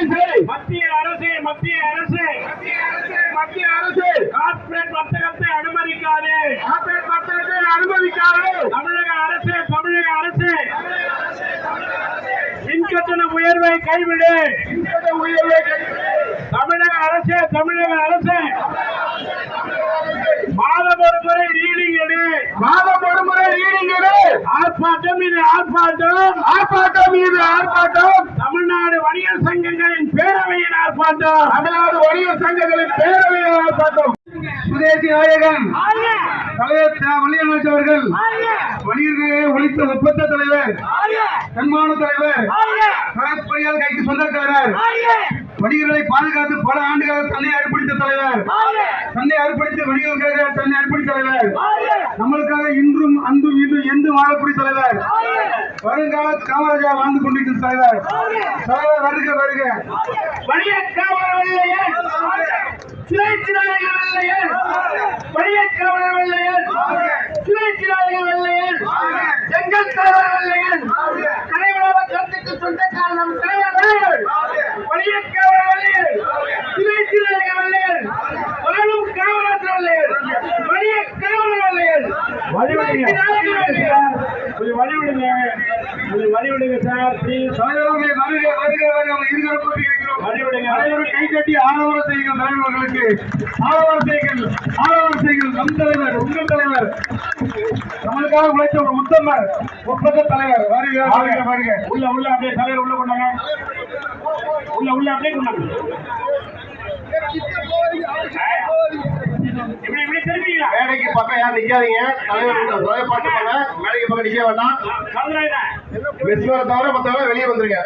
மத்திய அரசு கார்ப்பரேட் வர்த்தகத்தை அனுமதிக்காது. தமிழக அரசு மின்கட்டண உயர்வை கைவிடு. தமிழக அரசு மாதம் ஒரு முறை ரீடிங் எடு. ஆர்ப்பாட்டம் இது ஆர்ப்பாட்டம். தமிழ்நாடு வணிகர் சங்கங்களின் பேரவையின் ஆர்ப்பாட்டம். சுதேசி நாயகன் தலைவர் வள்ளியன் அவர்கள் வணிகர்களை ஒழித்த ஒப்பந்த தலைவர், தன்மான தலைவர், கடற்படையால் கைக்கு சொந்தக்காரர், வணிகர்களை பாதுகாத்து பல ஆண்டுகளாக தன்னை அர்ப்பணித்த தலைவர், வணிகர்களுக்காக தன்னை அர்ப்பணித்த தலைவர், நம்மளுக்காக இன்றும் அன்றும் இன்றும் என்று வாழக்கூடிய தலைவர், வருங்கால காமராஜா வாழ்ந்து கொண்டிருக்கும் தலைவர். வருக எங்கள் தலைவர் தலைவராக கருத்துக்கு சொந்தக்கார நம் தலைவர் வாழும் காமராஜர் வழிவிடுங்க சார். கை கட்டி ஆதரவு செய்யுங்கள் தலைவர்களுக்கு. ஆதரவு செய்யுங்கள். நம் தலைவர், உங்கள் தலைவர், நம்மளுக்காக உழைச்ச ஒரு முத்தம்மர் ஒப்பந்த தலைவர். வருக. உள்ள அப்படியே தலைவர் உள்ள கொண்டாங்க. உள்ள அப்படியே கொண்டாங்க. மேடைக்கு பக்கம் யாரும் நிக்காதீங்க. தலைவர் பாட்டு பண்ண மேடைக்கு பக்கம் நிக்க வேண்டாம். தவிர மற்றவங்க வெளியே வந்துருங்க.